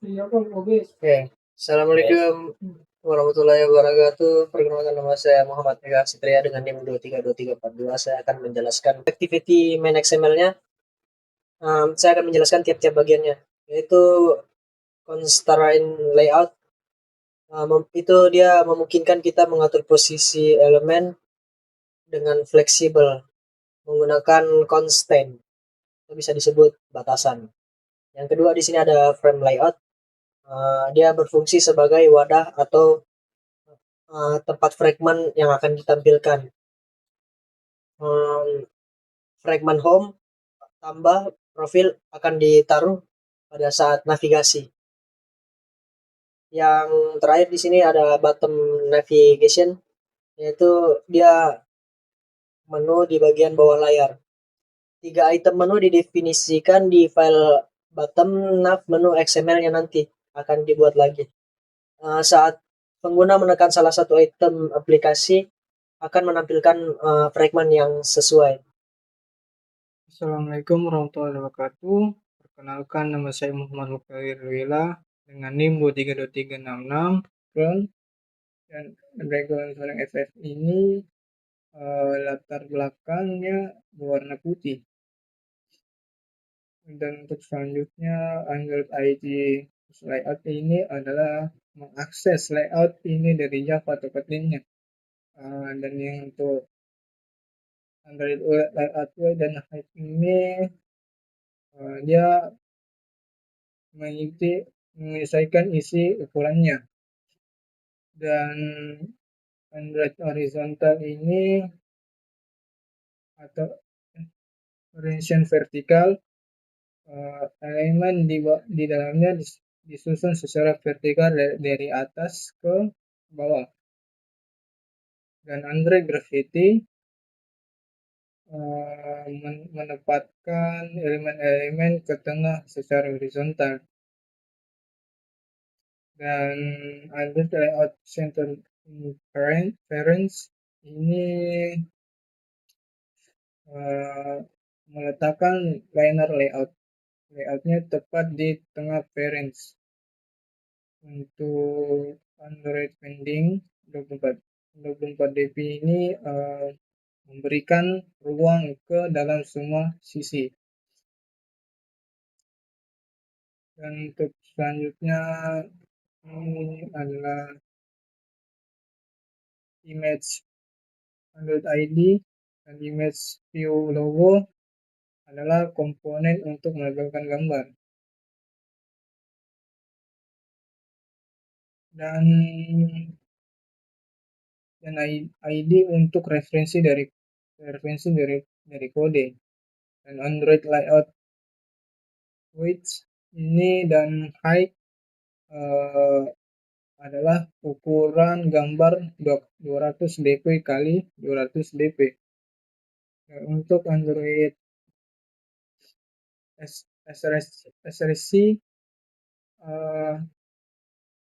Oke, Assalamualaikum warahmatullahi wabarakatuh. Perkenalkan, nama saya Muhammad Ega Sitria dengan NIM 232342. Saya akan menjelaskan activity main XML-nya. Saya akan menjelaskan tiap-tiap bagiannya, yaitu constraint layout. Itu dia memungkinkan kita mengatur posisi elemen dengan fleksibel menggunakan constraint. Itu bisa disebut batasan. Yang kedua, di sini ada frame layout. Dia berfungsi sebagai wadah atau tempat fragment yang akan ditampilkan. Fragment home tambah profil akan ditaruh pada saat navigasi. Yang terakhir di sini ada bottom navigation, yaitu dia menu di bagian bawah layar. 3 item menu didefinisikan di file bottom nav menu XML-nya nanti akan dibuat lagi. Saat pengguna menekan salah satu item aplikasi akan menampilkan fragment yang sesuai. Assalamualaikum warahmatullahi wabarakatuh. Perkenalkan, nama saya Muhammad Muktadir Wila dengan NIM 232366 dan background seorang FF ini latar belakangnya berwarna putih. Dan untuk selanjutnya Android ID layout ini adalah mengakses layout ini dari Java atau Kotlin-nya. Dan yang untuk Android layout dan height ini dia menyesuaikan isi ukurannya. Dan Android horizontal ini atau orientation vertikal, elemen di dalamnya disusun secara vertikal dari atas ke bawah. Dan Android Graffiti menempatkan elemen-elemen ke tengah secara horizontal. Dan Android Layout Center Inference ini meletakkan liner layoutnya tepat di tengah parents. Untuk Android Pending 24 dp ini memberikan ruang ke dalam semua sisi. Dan untuk selanjutnya ini adalah image Android ID dan image view logo adalah komponen untuk melabelkan gambar. Dan ID untuk referensi dari kode. Dan Android layout width ini dan height adalah ukuran gambar 200 dp kali 200 dp. Dan untuk Android SRC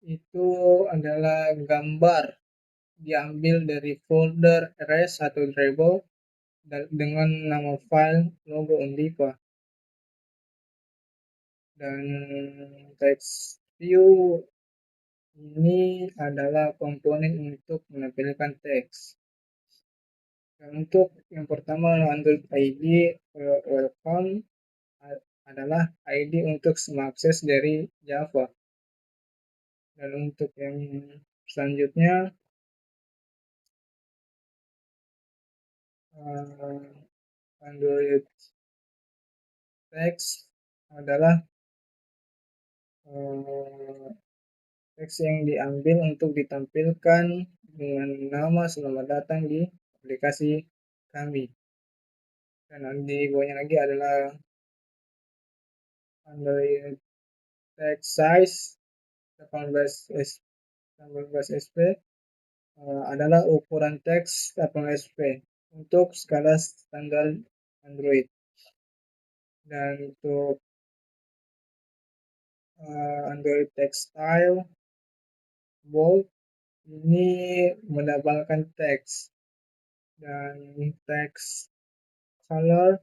itu adalah gambar diambil dari folder res atau dribble dengan nama file logo Ondiva. Dan text view ini adalah komponen untuk menampilkan teks. Dan untuk yang pertama Android ID welcome adalah ID untuk mengakses dari Java. Dan untuk yang selanjutnya Android text adalah teks yang diambil untuk ditampilkan dengan nama selamat datang di aplikasi kami. Dan di bawahnya lagi adalah Android text size 18 sp adalah ukuran teks 18 sp untuk skala standar Android. Dan untuk Android text style bold ini menampilkan teks. Dan text color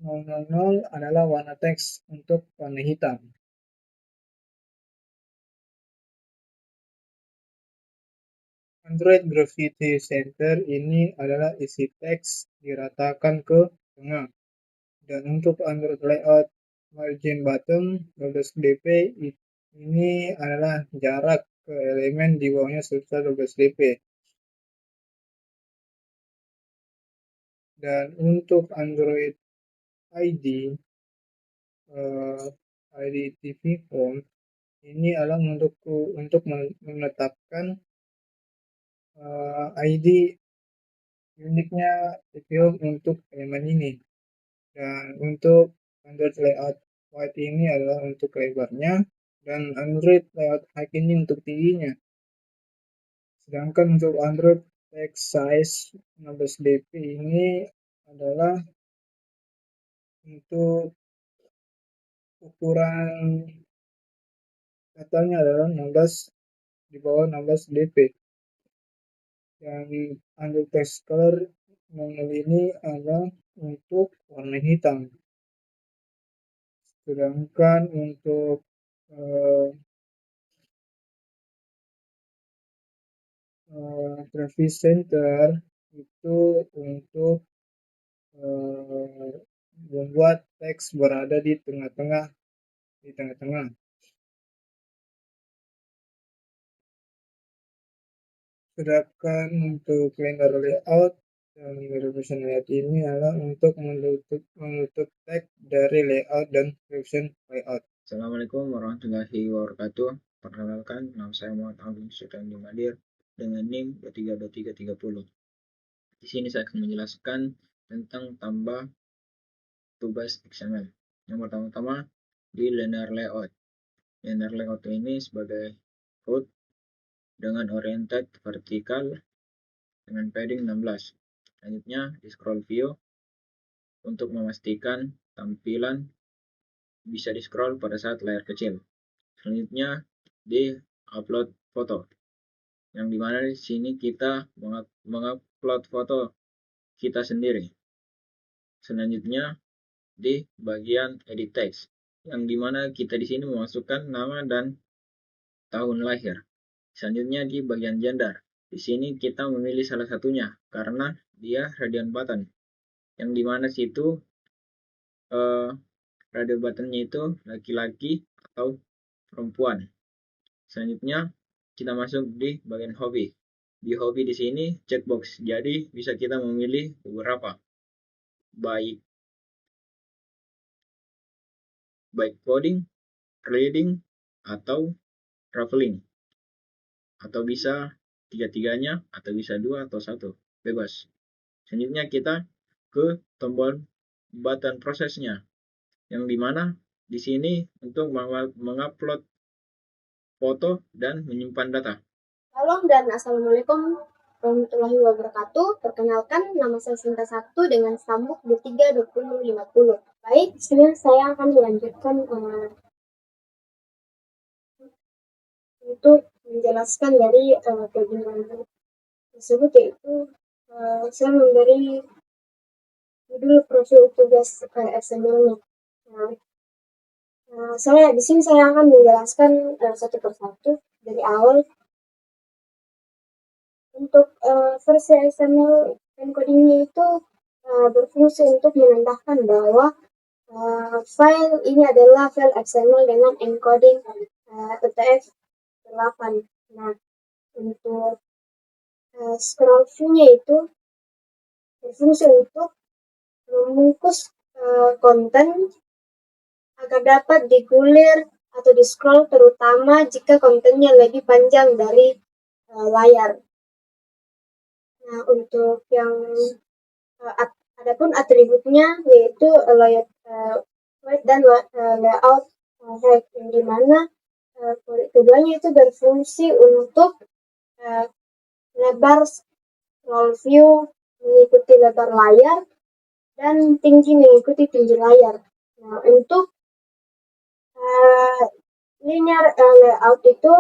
000 adalah warna teks untuk warna hitam. Android Gravity Center ini adalah isi teks diratakan ke tengah. Dan untuk Android layout margin bottom 12 dp ini adalah jarak ke elemen di bawahnya sebesar 12 dp. Dan untuk Android ID ID TV Phone ini adalah untuk menetapkan ID uniknya TV Home untuk elemen ini. Dan untuk Android layout wide ini adalah untuk lebarnya, dan Android layout height ini untuk tingginya. Sedangkan untuk Android text size 16 dp ini adalah untuk ukuran katanya adalah 16 di bawah 16 dp. Dan Android text color 00 ini adalah untuk warna hitam. Sedangkan untuk Graphics Center itu untuk membuat teks berada di tengah-tengah. Sedangkan untuk calendar layout dan revision layout ini adalah untuk menutup teks dari layout dan revision layout. Assalamualaikum warahmatullahi wabarakatuh. Perkenalkan, nama saya Muhammad Agung Sultan Jumadir dengan NIM 232330. Di sini saya akan menjelaskan tentang tambah tugas XML. Yang pertama-tama di linear layout. Linear layout ini sebagai root dengan oriented vertikal dengan padding 16. Selanjutnya di scroll view untuk memastikan tampilan bisa di scroll pada saat layar kecil. Selanjutnya di upload foto, yang dimana di sini kita mengupload foto kita sendiri. Selanjutnya di bagian edit text, yang dimana kita di sini memasukkan nama dan tahun lahir. Selanjutnya di bagian gender, di sini kita memilih salah satunya karena dia radian button, yang dimana situ radian buttonnya itu laki-laki atau perempuan. Selanjutnya kita masuk di bagian hobi. Di hobi di sini checkbox, jadi bisa kita memilih beberapa, baik coding, reading, atau traveling, atau bisa tiga-tiganya, atau bisa 2 atau 1, bebas. Selanjutnya kita ke tombol button prosesnya, yang dimana di sini untuk mengupload foto dan menyimpan data. Halo dan Assalamualaikum warahmatullahi wabarakatuh. Perkenalkan, nama saya Sinta 1 dengan sambuk D32050. Baik, sekarang saya akan melanjutkan untuk menjelaskan dari bagaimana tersebut, yaitu saya memberi judul profil tugas XML-nya. Saya di sini saya akan menjelaskan satu persatu dari awal. Untuk versi XML encodingnya itu berfungsi untuk menandakan bahwa file ini adalah file XML dengan encoding UTF-8. Nah, untuk scroll view-nya itu berfungsi untuk membungkus konten agar dapat digulir atau di-scroll, terutama jika kontennya lebih panjang dari layar. Nah, untuk yang adapun atributnya yaitu layout width dan layout height, yang dimana keduanya itu berfungsi untuk lebar scroll view mengikuti lebar layar dan tinggi mengikuti tinggi layar. Nah, untuk linear layout itu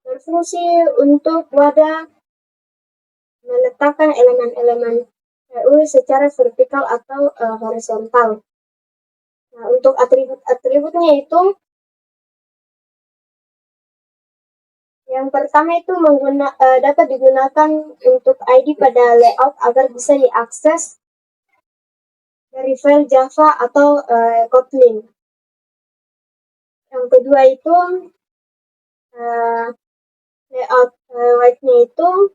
berfungsi untuk wadah meletakkan elemen-elemen UI secara vertikal atau horizontal. Nah, untuk atribut-atributnya itu yang pertama itu dapat digunakan untuk ID pada layout agar bisa diakses dari file Java atau Kotlin. Yang kedua itu layout white-nya itu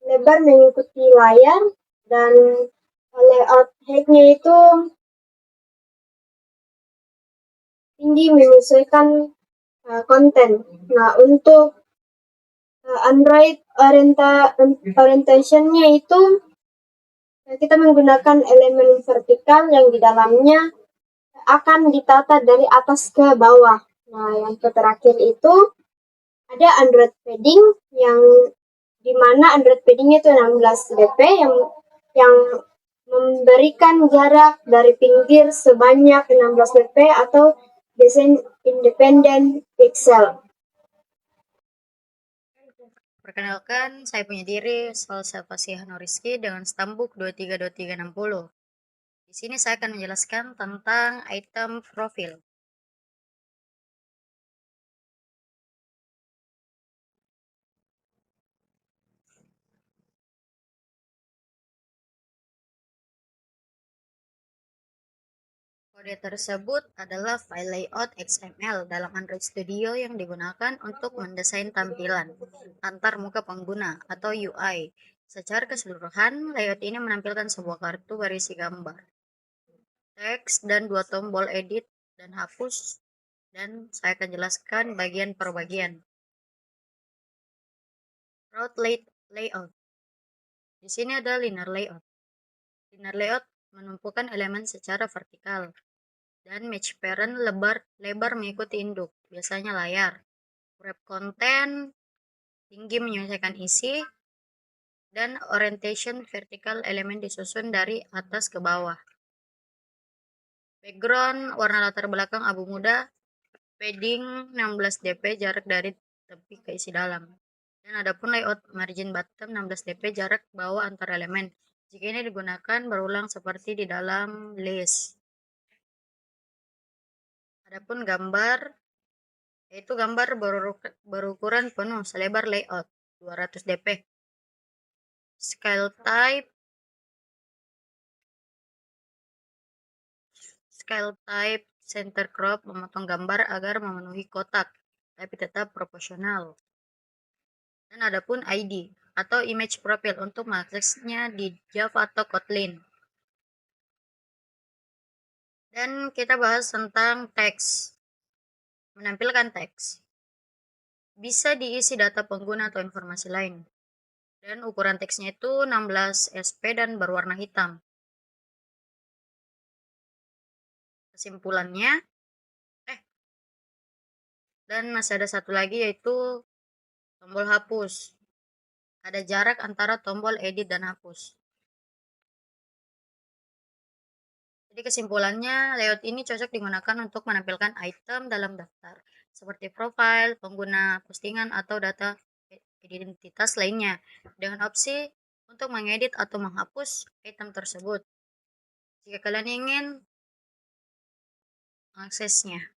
lebar mengikuti layar, dan layout height-nya itu tinggi menyesuaikan konten. Nah, untuk Android orientation-nya itu kita menggunakan elemen vertikal yang di dalamnya akan ditata dari atas ke bawah. Nah, yang terakhir itu ada Android padding, yang dimana Android padding-nya itu 16 dp yang memberikan jarak dari pinggir sebanyak 16 dp atau desain independen pixel. Perkenalkan, saya punya diri Salsafasih Rizky dengan stambuk 232360. Di sini saya akan menjelaskan tentang item profil. Kode tersebut adalah file layout XML dalam Android Studio yang digunakan untuk mendesain tampilan antar muka pengguna atau UI. Secara keseluruhan, layout ini menampilkan sebuah kartu berisi gambar, teks, dan 2 tombol edit dan hapus, dan saya akan jelaskan bagian per bagian. Route layout. Di sini ada linear layout. Linear layout menumpukan elemen secara vertikal, dan match parent lebar mengikuti induk, biasanya layar. Wrap konten tinggi menyelesaikan isi, dan orientation vertikal elemen disusun dari atas ke bawah. Background warna latar belakang abu muda, padding 16 dp jarak dari tepi ke isi dalam. Dan adapun layout margin bottom 16 dp jarak bawah antar elemen. Jika ini digunakan berulang seperti di dalam list. Adapun gambar, yaitu gambar berukuran penuh selebar layout 200 dp. Scale type center crop memotong gambar agar memenuhi kotak, tapi tetap proporsional. Dan adapun ID atau image profile untuk mengaksesnya di Java atau Kotlin. Dan kita bahas tentang teks. Menampilkan teks bisa diisi data pengguna atau informasi lain. Dan ukuran teksnya itu 16 sp dan berwarna hitam. Kesimpulannya, dan masih ada satu lagi, yaitu tombol hapus. Ada jarak antara tombol edit dan hapus. Jadi kesimpulannya, layout ini cocok digunakan untuk menampilkan item dalam daftar, seperti profil, pengguna, postingan, atau data identitas lainnya, dengan opsi untuk mengedit atau menghapus item tersebut jika kalian ingin mengaksesnya.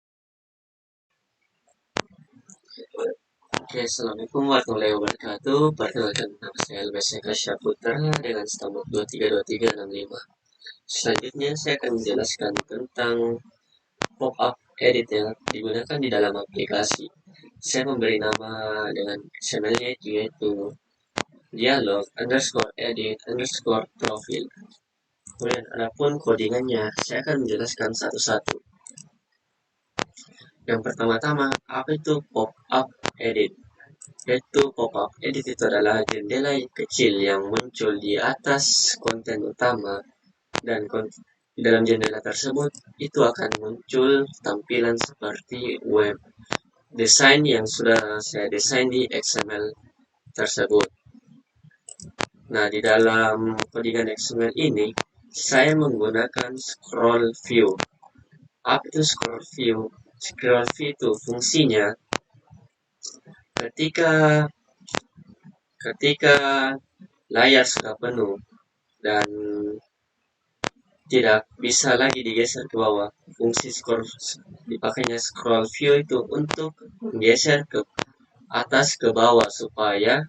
Oke, Assalamualaikum warahmatullahi wabarakatuh. Perkenalkan, nama saya Elbasa Kasyaputra dengan stambuk 232365. Selanjutnya saya akan menjelaskan tentang pop-up edit yang digunakan di dalam aplikasi. Saya memberi nama dengan XML-nya yaitu dialog_edit_profile. Kemudian adapun codingannya, saya akan menjelaskan satu-satu. Yang pertama-tama, apa itu pop-up edit? Yaitu pop-up edit itu adalah jendela kecil yang muncul di atas konten utama, dan di dalam jendela tersebut itu akan muncul tampilan seperti web desain yang sudah saya desain di XML tersebut. Nah, di dalam codingan XML ini saya menggunakan scroll view. Apa itu scroll view? Scroll view itu fungsinya ketika layar sudah penuh dan tidak bisa lagi digeser ke bawah. Fungsi dipakainya scroll view itu untuk menggeser ke atas ke bawah supaya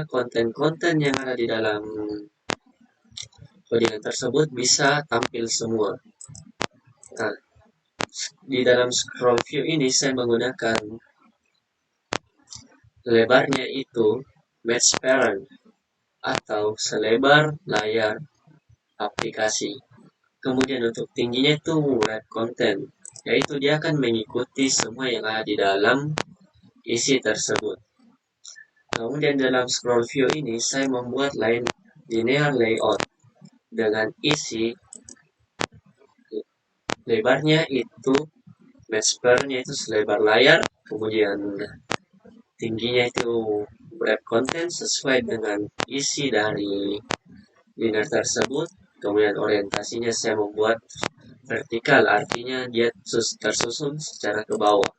konten-konten yang ada di dalam codingan tersebut bisa tampil semua. Nah, di dalam scroll view ini saya menggunakan lebarnya itu match parent atau selebar layar aplikasi. Kemudian untuk tingginya itu wrap content, yaitu dia akan mengikuti semua yang ada di dalam isi tersebut. Kemudian dalam scroll view ini saya membuat linear layout dengan isi lebarnya itu match parent-nya itu selebar layar, kemudian tingginya itu wrap content sesuai dengan isi dari linear tersebut. Kemudian orientasinya saya membuat vertikal, artinya dia tersusun secara ke bawah.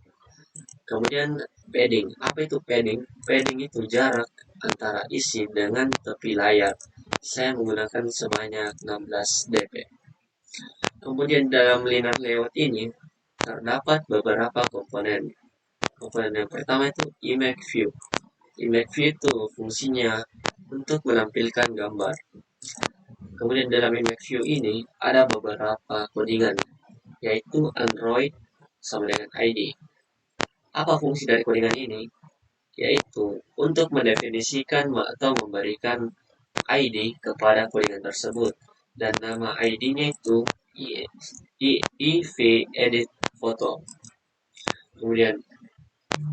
Kemudian padding. Apa itu padding? Padding itu jarak antara isi dengan tepi layar. Saya menggunakan sebanyak 16 dp. Kemudian dalam linear layout ini terdapat beberapa komponen. Komponen yang pertama itu image view. Image view itu fungsinya untuk menampilkan gambar. Kemudian dalam image view ini ada beberapa codingan, yaitu Android sama dengan ID. Apa fungsi dari codingan ini? Yaitu untuk mendefinisikan atau memberikan ID kepada codingan tersebut. Dan nama ID-nya itu IV edit foto. Kemudian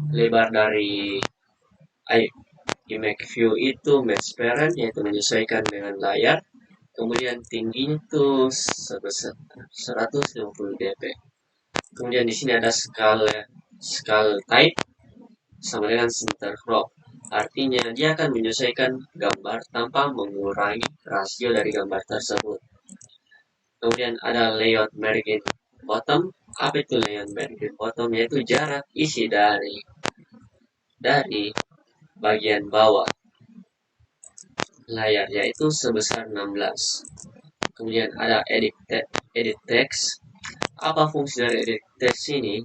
lebar dari image view itu match parent, yaitu menyesuaikan dengan layar. Kemudian tingginya itu sebesar 150 dp. Kemudian di sini ada scale type sama dengan center crop. Artinya dia akan menyesuaikan gambar tanpa mengurangi rasio dari gambar tersebut. Kemudian ada layout margin bottom. Apa itu layout margin bottom? Yaitu jarak isi dari bagian bawah layar, yaitu sebesar 16. Kemudian ada edit text. Apa fungsi dari edit text ini?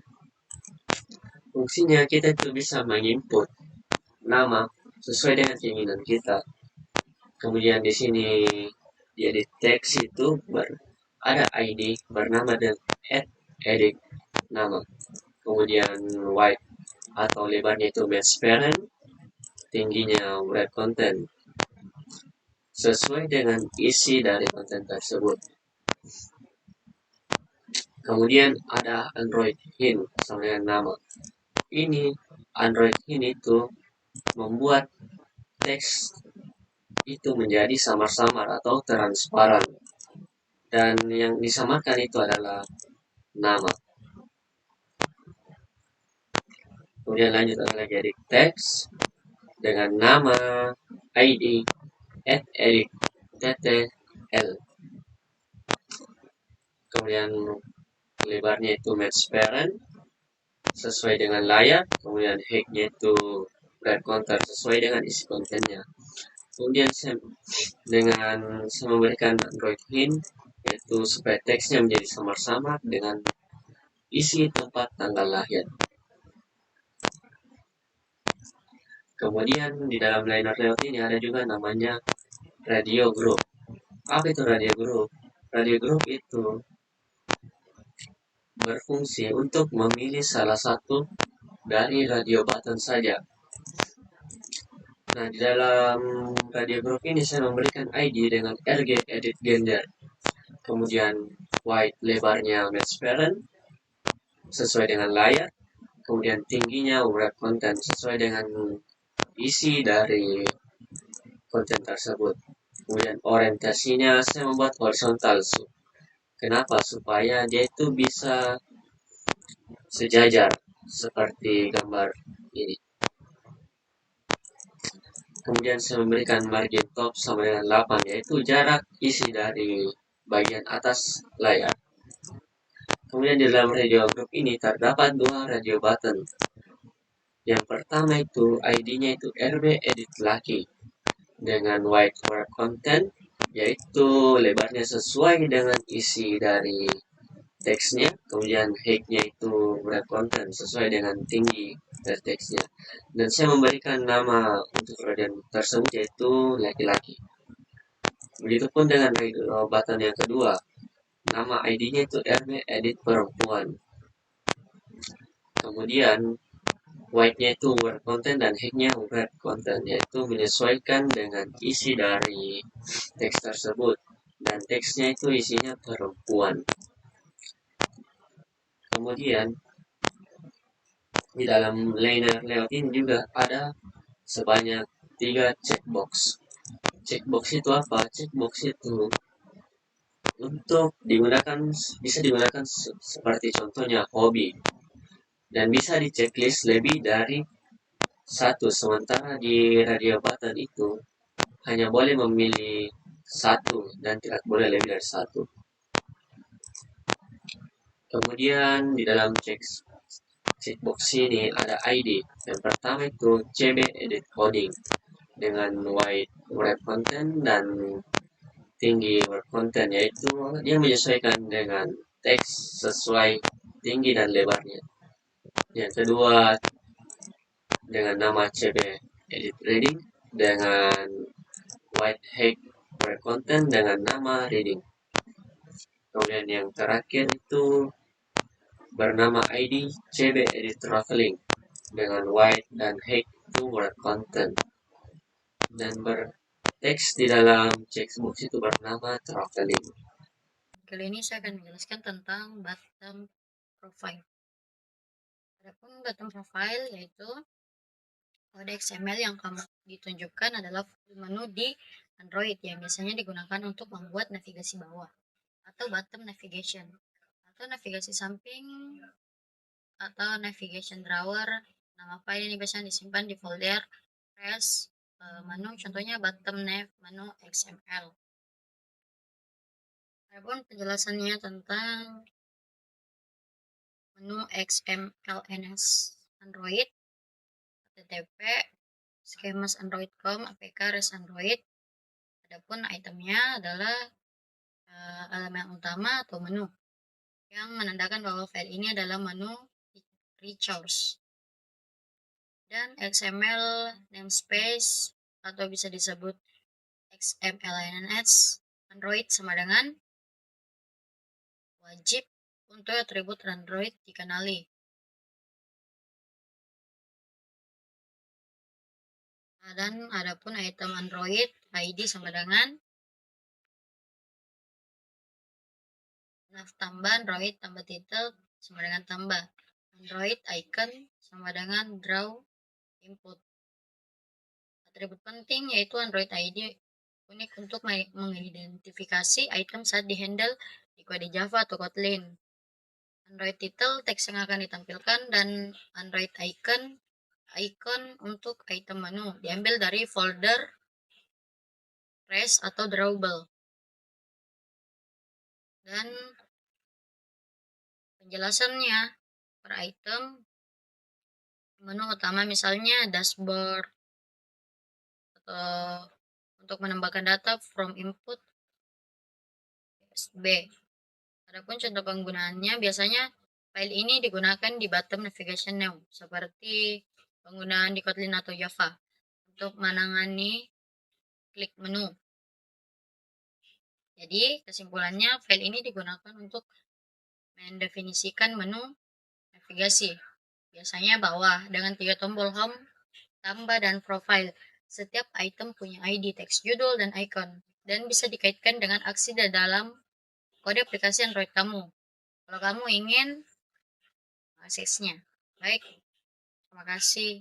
Fungsinya kita itu bisa menginput nama sesuai dengan keinginan kita. Kemudian di sini di edit text itu ada ID bernama dan edit nama. Kemudian width atau lebarnya itu match parent, tingginya wrap content sesuai dengan isi dari konten tersebut. Kemudian ada Android hint sama dengan nama. Ini Android hint itu membuat teks itu menjadi samar-samar atau transparan, dan yang disamarkan itu adalah nama. Kemudian lanjut ada lagi edit text dengan nama ID edit ttl. Kemudian lebarnya itu match parent sesuai dengan layar. Kemudian height-nya itu wrap content sesuai dengan isi kontennya. Kemudian saya memberikan Android hint, yaitu supaya teksnya menjadi samar-samar dengan isi tempat tanggal lahir. Kemudian di dalam linear layout ini ada juga namanya radio group. Apa itu radio group? Radio group itu berfungsi untuk memilih salah satu dari radio button saja. Nah, di dalam radio group ini saya memberikan ID dengan rg edit gender. Kemudian width lebarnya match parent sesuai dengan layar. Kemudian tingginya wrap content sesuai dengan isi dari konten tersebut. Kemudian orientasinya saya membuat horizontal. Kenapa? Supaya dia itu bisa sejajar seperti gambar ini. Kemudian saya memberikan margin top sama dengan 8, yaitu jarak isi dari bagian atas layar. Kemudian di dalam radio group ini terdapat 2 radio button, Yang pertama itu ID-nya itu RB edit lucky dengan white work content, yaitu lebarnya sesuai dengan isi dari teksnya, kemudian height-nya itu wrap content sesuai dengan tinggi dari teksnya. Dan saya memberikan nama untuk radian tersebut yaitu laki-laki. Begitupun dengan button yang kedua, nama ID-nya itu RB edit perempuan. Kemudian white-nya itu word content dan height-nya wrap content, yaitu menyesuaikan dengan isi dari teks tersebut. Dan teksnya itu isinya perempuan. Kemudian di dalam liner layout ini juga ada sebanyak 3 checkbox. Checkbox itu apa? Checkbox itu untuk bisa digunakan seperti contohnya hobi, dan bisa di checklist lebih dari satu, sementara di radio button itu hanya boleh memilih satu dan tidak boleh lebih dari satu. Kemudian di dalam checkbox ini ada ID. Yang pertama itu CB edit coding dengan white wrap content dan tinggi wrap content, yaitu dia menyesuaikan dengan teks sesuai tinggi dan lebarnya. Yang kedua dengan nama CB edit reading dengan white height wrap content dengan nama reading. Kemudian yang terakhir itu bernama ID CB edit traveling dengan white dan height to wrap content, dan berteks di dalam checkbox itu bernama traveling. Kali ini saya akan menjelaskan tentang button profile. Adapun button profile yaitu kode XML yang kamu ditunjukkan adalah menu di Android yang biasanya digunakan untuk membuat navigasi bawah atau bottom navigation, atau navigasi samping, atau navigation drawer. Nama file ini biasanya disimpan di folder res menu, contohnya bottom nav menu XML. Adapun penjelasannya tentang menu XMLNS Android, http schemas android.com apk res android. Adapun itemnya adalah elemen utama atau menu yang menandakan bahwa file ini adalah menu resource, dan XML namespace atau bisa disebut XMLNS Android sama dengan wajib untuk atribut Android dikenali. Dan adapun item Android ID sama dengan nav tambah Android tambah title sama dengan tambah Android icon sama dengan draw input. Atribut penting yaitu Android ID unik untuk mengidentifikasi item saat dihandle di kode Java atau Kotlin. Android title teks yang akan ditampilkan, dan Android icon untuk item menu diambil dari folder res atau drawable. Dan penjelasannya per item menu utama misalnya dashboard atau untuk menambahkan data from input USB. Adapun contoh penggunaannya biasanya file ini digunakan di bottom navigation now seperti penggunaan di Kotlin atau Java untuk menangani klik menu. Jadi kesimpulannya file ini digunakan untuk mendefinisikan menu navigasi, biasanya bawah dengan 3 tombol home, tambah, dan profile. Setiap item punya ID, teks judul, dan icon, dan bisa dikaitkan dengan aksi di dalam kode aplikasi Android kamu kalau kamu ingin aksesnya. Baik, terima kasih.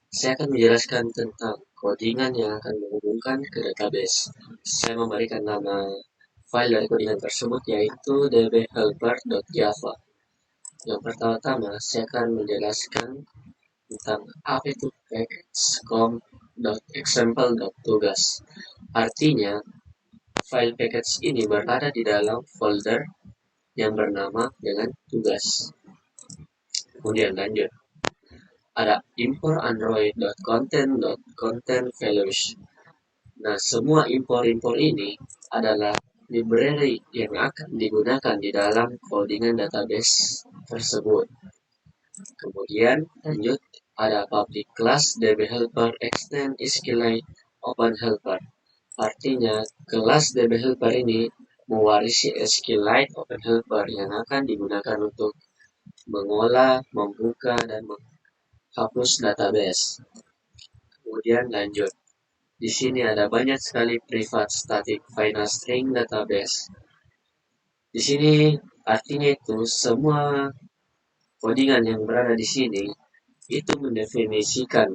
Saya akan menjelaskan tentang codingan yang akan menghubungkan ke database. Saya memberikan nama file dari codingan tersebut yaitu dbhelper.java. Yang pertama-tama saya akan menjelaskan tentang apa itu package.com.example.tugas. Artinya, file package ini berada di dalam folder yang bernama dengan tugas. Kemudian lanjut. ada import android.content.content_values. Nah, semua impor-impor ini adalah library yang akan digunakan di dalam codingan database tersebut. Kemudian lanjut, ada public class DB helper extend SQLite open helper. Artinya kelas DB helper ini mewarisi SQLite open helper yang akan digunakan untuk mengolah, membuka, dan menghapus database. Kemudian lanjut. Di sini ada banyak sekali private static final string database. Di sini artinya itu semua codingan yang berada di sini itu mendefinisikan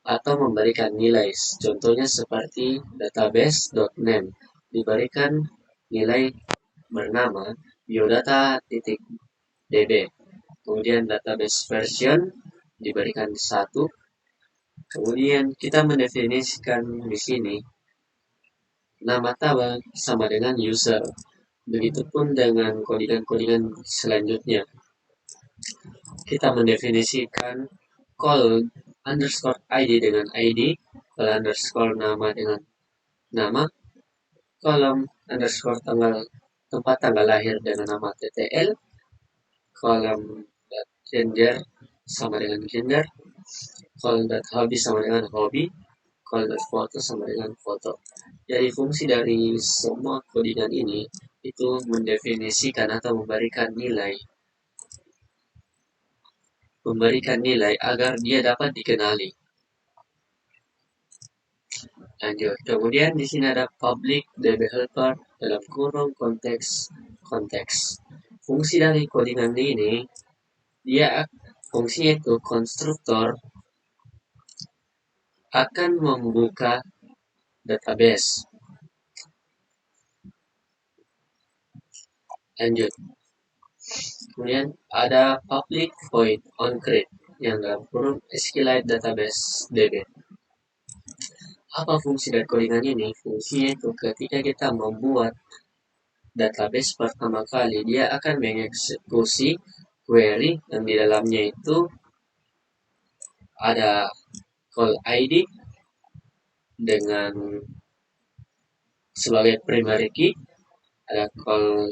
atau memberikan nilai. Contohnya seperti database.name diberikan nilai bernama biodata.db. Kemudian database version diberikan 1. Kemudian kita mendefinisikan di sini nama tabel sama dengan user. Begitupun dengan codingan-codingan selanjutnya. Kita mendefinisikan call underscore ID dengan ID, call underscore nama dengan nama, kolom underscore tempat tanggal lahir dengan nama TTL, kolom gender sama dengan gender, call.hobby sama dengan hobby, call.photo sama dengan foto. Jadi fungsi dari semua codingan ini itu mendefinisikan atau memberikan nilai agar dia dapat dikenali. Lanjut. Kemudian di sini ada public DB helper dalam kurung konteks. Fungsi dari codingan ini fungsinya itu konstruktor akan membuka database. Lanjut. Kemudian ada public void onCreate yang dalam kurung SQLite database DB. Apa fungsi dari codingan ini? Fungsinya itu ketika kita membuat database pertama kali, dia akan mengeksekusi query yang di dalamnya itu ada call ID dengan sebagai primary key, ada call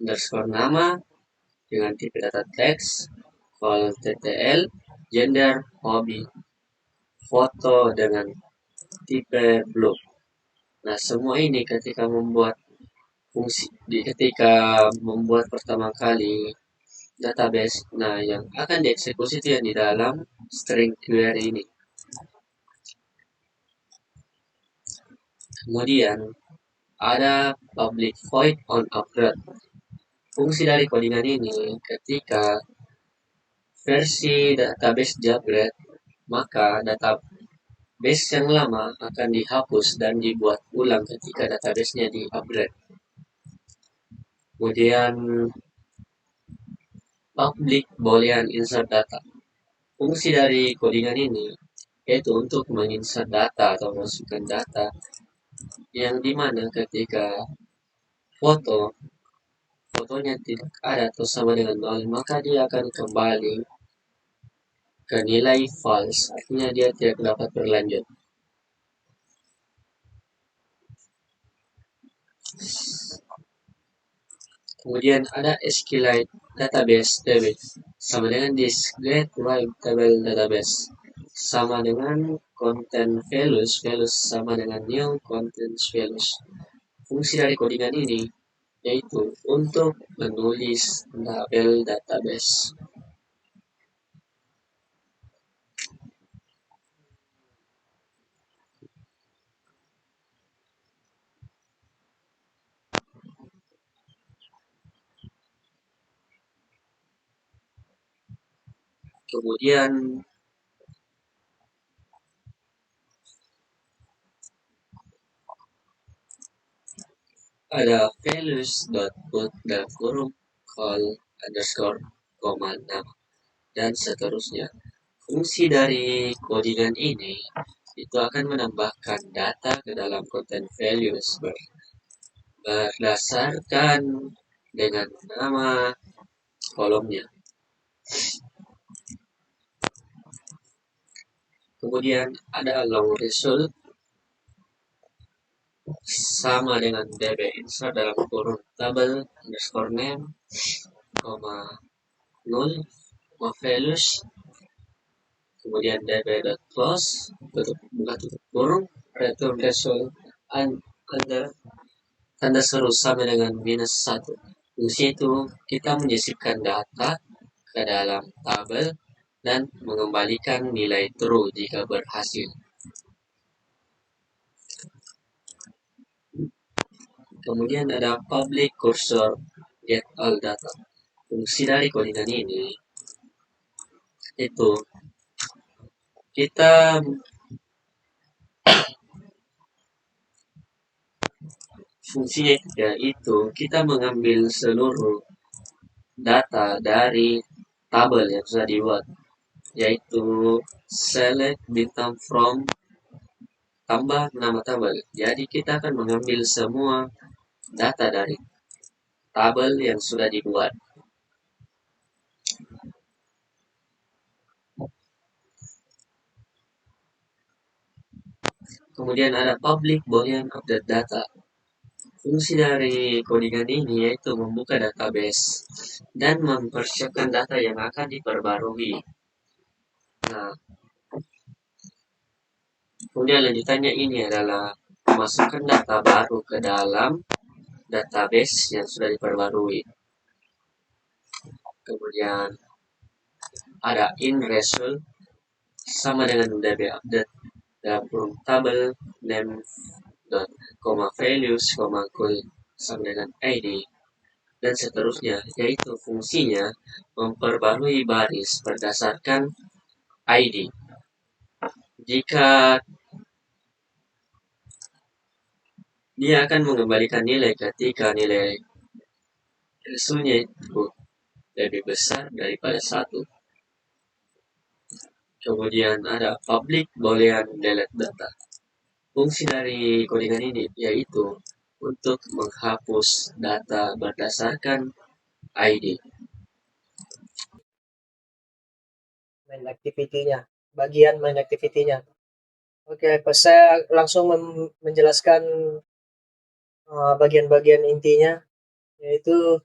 underscore nama dengan tipe data text, call TTL, gender, hobby, foto dengan tipe blue. Nah, semua ini ketika membuat pertama kali database, nah yang akan dieksekusi itu yang di dalam string query ini. Kemudian ada public void on upgrade. Fungsi dari codingan ini ketika versi database di-upgrade, maka database yang lama akan dihapus dan dibuat ulang ketika database-nya di-upgrade. Kemudian public boolean insert data. Fungsi dari codingan ini yaitu untuk menginsert data atau masukkan data yang dimana ketika fotonya tidak ada atau sama dengan 0, maka dia akan kembali ke nilai false, artinya dia tidak dapat berlanjut. Kemudian ada SQLite database DB sama dengan discrete write table database sama dengan content values sama dengan new content values. Fungsi dari codingan ini yaitu untuk menulis tabel database. Kemudian ada values.put dalam kurung call underscore command nama dan seterusnya. Fungsi dari codingan ini itu akan menambahkan data ke dalam content values berdasarkan dengan nama kolomnya. Kemudian ada long result sama dengan db insert dalam kurung tabel underscore name, koma null, koma values, kemudian db.close, buka tutup kurung, return result under tanda seru sama dengan -1. Fungsi itu kita menyisipkan data ke dalam tabel dan mengembalikan nilai true jika berhasil. Kemudian ada public cursor get all data. Fungsi dari codingan ini itu fungsinya yaitu kita mengambil seluruh data dari tabel yang sudah dibuat, yaitu select bintang from tambah nama tabel. Jadi kita akan mengambil semua data dari tabel yang sudah dibuat. Kemudian ada public boolean update data. Fungsi dari codingan ini yaitu membuka database dan mempersiapkan data yang akan diperbarui. Nah, kemudian lanjutannya ini adalah memasukkan data baru ke dalam database yang sudah diperbarui. Kemudian ada in result sama dengan db update dalam kurung tabel name dot values cool sama dengan id dan seterusnya, yaitu fungsinya memperbarui baris berdasarkan id. Jika dia akan mengembalikan nilai ketika nilai resultnya itu lebih besar daripada 1. Kemudian ada public boolean delete data. Fungsi dari codingan ini yaitu untuk menghapus data berdasarkan ID. Main activity-nya, bagian main activity-nya. Oke, saya langsung menjelaskan bagian-bagian intinya, yaitu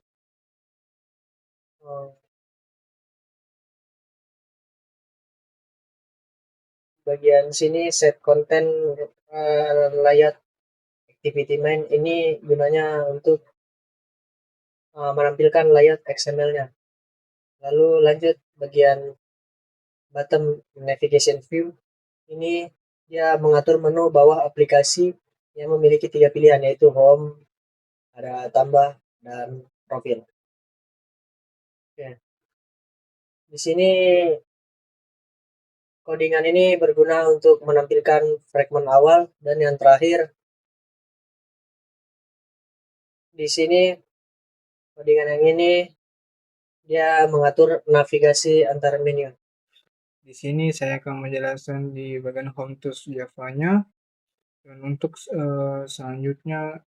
bagian sini set content layout activity main. Ini gunanya untuk menampilkan layout XML-nya. Lalu lanjut bagian bottom navigation view. Ini dia mengatur menu bawah aplikasi yang memiliki 3 pilihan, yaitu home, ada tambah, dan profil. Oke. Di sini codingan ini berguna untuk menampilkan fragment awal dan yang terakhir. Di sini codingan yang ini dia mengatur navigasi antar menu. Di sini saya akan menjelaskan di bagian home tools Java-nya. Dan untuk selanjutnya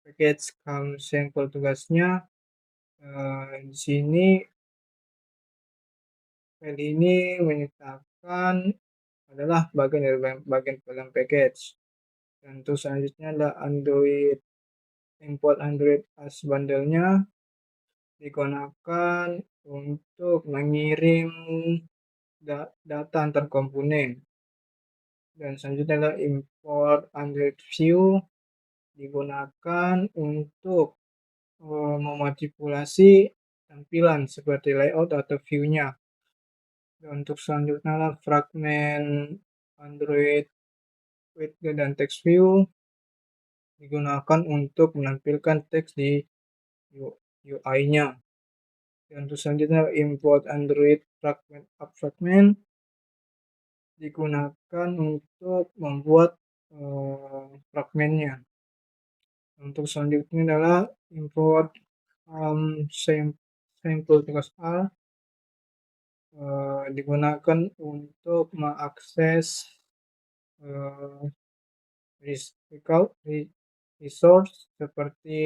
package sampel tugasnya, di sini file ini menyatakan adalah bagian dari bagian dalam package. Dan untuk selanjutnya adalah Android, import Android as bundle-nya digunakan untuk mengirim data antar komponen. Dan selanjutnya adalah import Android view digunakan untuk memanipulasi tampilan seperti layout atau view-nya. Dan untuk selanjutnya adalah fragment Android widget dan text view digunakan untuk menampilkan teks di UI-nya. Dan untuk selanjutnya import Android fragment digunakan untuk membuat fragmentnya. Untuk selanjutnya adalah import sampel tugas A digunakan untuk mengakses resource seperti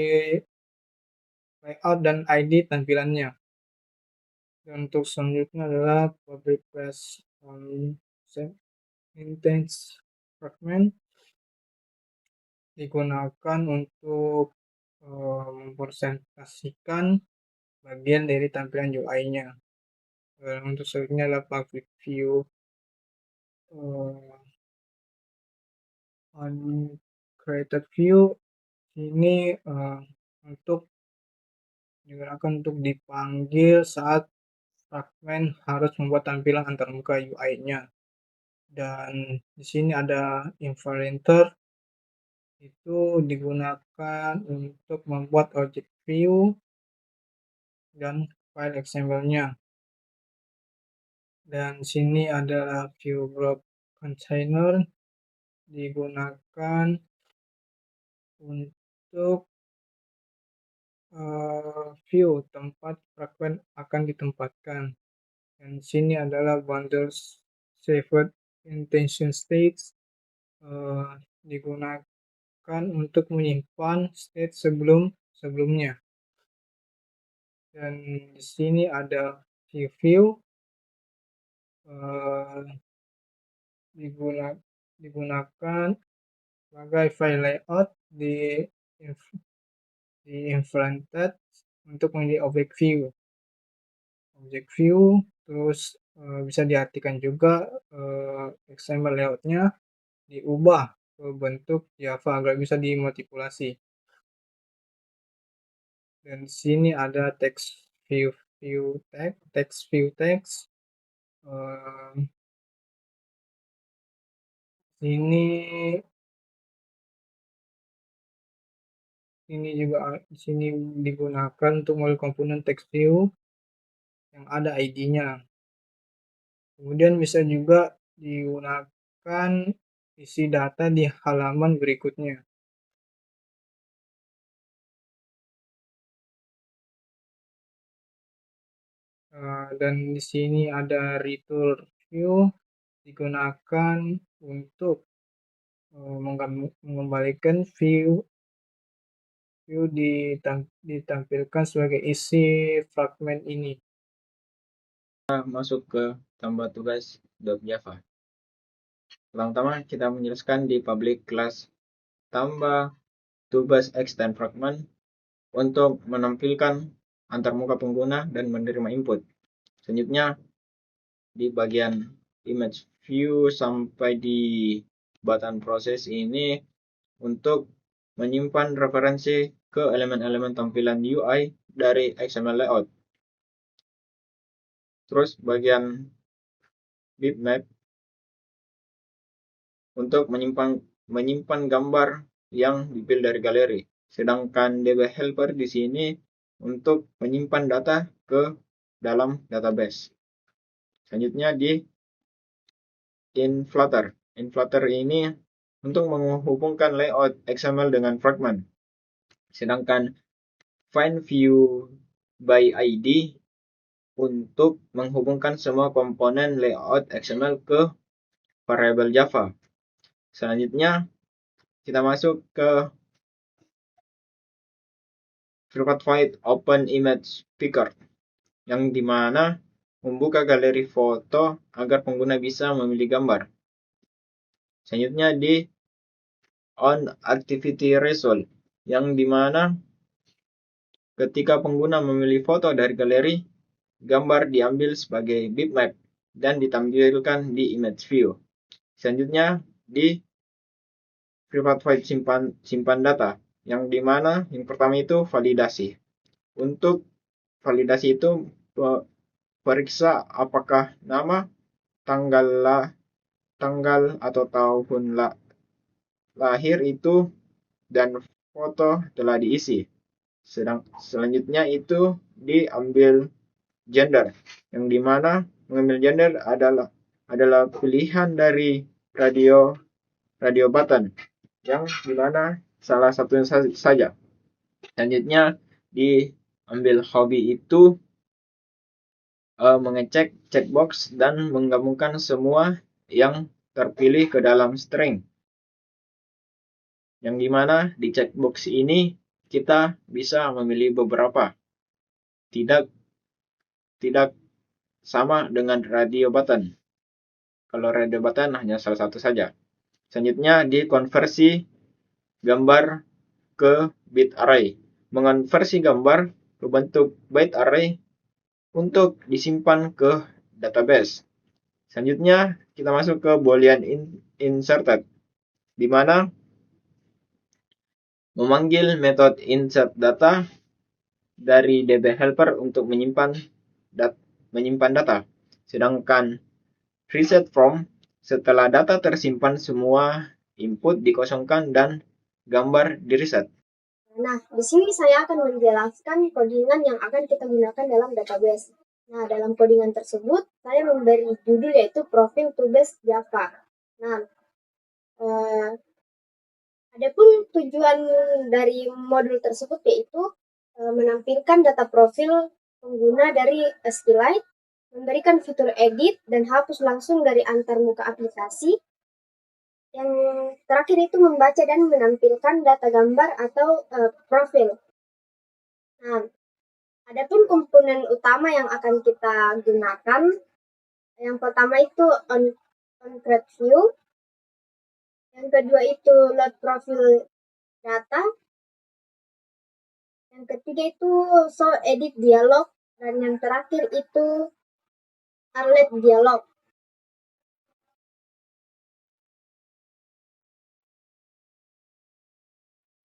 layout dan ID tampilannya. Dan untuk selanjutnya adalah public class instance fragment digunakan untuk mempresentasikan bagian dari tampilan UI-nya. Untuk selanjutnya adalah public view on created view. Ini untuk digunakan untuk dipanggil saat fragment harus membuat tampilan antarmuka UI-nya. Dan di sini ada inferentor, itu digunakan untuk membuat object view dan file XML-nya. Dan sini adalah view block container, digunakan untuk view tempat fragment akan ditempatkan. Dan sini adalah bundles saved intention states, digunakan untuk menyimpan state sebelumnya. Dan di sini ada view digunakan sebagai file layout di implemented untuk menjadi object view. Terus bisa diartikan juga XML layoutnya diubah ke bentuk Java agar bisa dimanipulasi. Dan di sini ada text view text. Di sini digunakan untuk model komponen text view yang ada ID-nya. Kemudian bisa juga digunakan isi data di halaman berikutnya. Dan di sini ada return view, digunakan untuk mengembalikan view ditampilkan sebagai isi fragment ini. Kita masuk ke tambah tugas .java. Pertama kita menjelaskan di public class tambah tugas extend fragment untuk menampilkan antarmuka pengguna dan menerima input. Selanjutnya di bagian image view sampai di button process ini untuk menyimpan referensi ke elemen-elemen tampilan UI dari XML layout. Terus bagian bitmap untuk menyimpan gambar yang dipilih dari galeri. Sedangkan DB helper di sini untuk menyimpan data ke dalam database. Selanjutnya di influtter. Influtter ini untuk menghubungkan layout XML dengan fragment. Sedangkan find view by ID untuk menghubungkan semua komponen layout XML ke variabel Java. Selanjutnya kita masuk ke private void open image picker, yang dimana membuka galeri foto agar pengguna bisa memilih gambar. Selanjutnya di on activity result, yang dimana ketika pengguna memilih foto dari galeri, gambar diambil sebagai bitmap dan ditampilkan di image view. Selanjutnya di private void simpan data, yang dimana yang pertama itu validasi. Untuk validasi itu periksa apakah nama, tanggal atau tahun lahir itu dan foto telah diisi. Selanjutnya itu diambil gender, yang dimana mengambil gender adalah pilihan dari radio button, yang dimana salah satunya saja. Selanjutnya diambil hobi itu mengecek checkbox dan menggabungkan semua yang terpilih ke dalam string, yang dimana di checkbox ini kita bisa memilih beberapa, tidak sama dengan radio button. Kalau radio button hanya salah satu saja. Selanjutnya di konversi gambar ke bit array. Mengonversi gambar ke bentuk byte array untuk disimpan ke database. Selanjutnya kita masuk ke boolean inserted, di mana memanggil metode insert data dari DB helper untuk menyimpan data. Sedangkan reset from, setelah data tersimpan semua input dikosongkan dan gambar di reset. Nah, di sini saya akan menjelaskan codingan yang akan kita gunakan dalam database. Nah, dalam codingan tersebut, saya memberi judul yaitu profil to base Java. Nah, adapun tujuan dari modul tersebut yaitu menampilkan data profil pengguna dari SQLite, memberikan fitur edit dan hapus langsung dari antarmuka aplikasi. Yang terakhir itu membaca dan menampilkan data gambar atau profil. Nah, adapun komponen utama yang akan kita gunakan, yang pertama itu on-create view, yang kedua itu load profile data, yang ketiga itu show edit dialog, dan yang terakhir itu arlet dialog.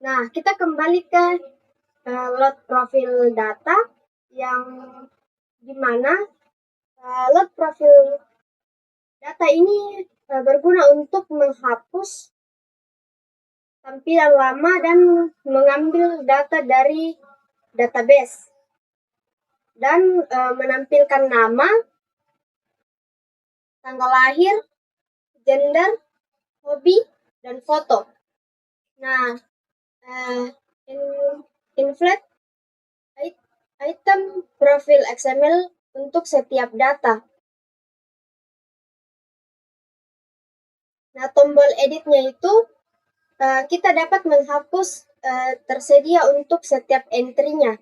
Nah, kita kembali ke load profile data, yang dimana load profile data ini berguna untuk menghapus tampilan lama dan mengambil data dari database dan menampilkan nama, tanggal lahir, gender, hobi, dan foto. Nah, inflate item profil XML untuk setiap data. Nah, tombol editnya itu kita dapat menghapus tersedia untuk setiap entry-nya.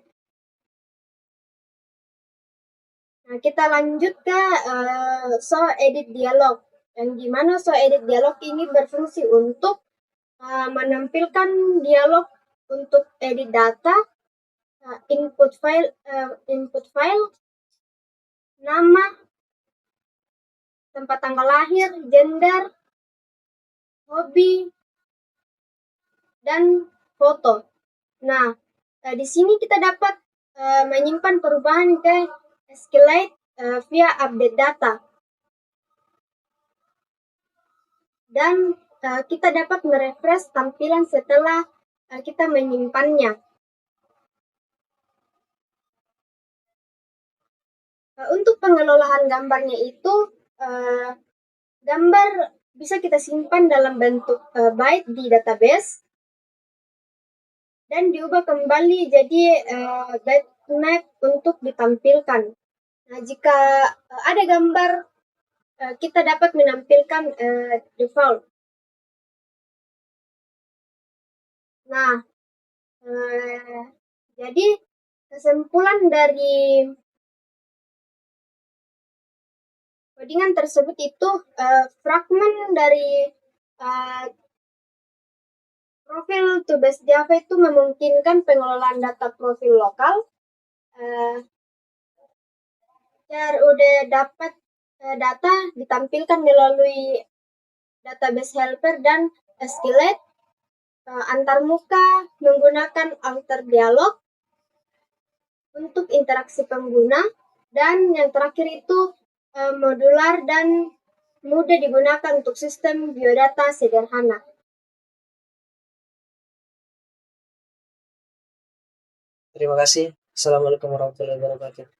Nah, kita lanjut ke show edit dialog, yang dimana show edit dialog ini berfungsi untuk menampilkan dialog untuk edit data, input file, nama, tempat tanggal lahir, gender, hobi, dan foto. Nah, di sini kita dapat menyimpan perubahan ke SQLite via update data. Dan kita dapat merefresh tampilan setelah kita menyimpannya. Untuk pengelolaan gambarnya itu, gambar bisa kita simpan dalam bentuk byte di database dan diubah kembali jadi bitmap untuk ditampilkan. Nah, jika ada gambar, kita dapat menampilkan default. Nah, jadi kesimpulan dari codingan tersebut itu fragmen dari profil to base Java itu memungkinkan pengelolaan data profil lokal. udah dapat data ditampilkan melalui database helper dan SQLite antarmuka menggunakan alter dialog untuk interaksi pengguna, dan yang terakhir itu modular dan mudah digunakan untuk sistem biodata sederhana. Terima kasih. Assalamualaikum warahmatullahi wabarakatuh.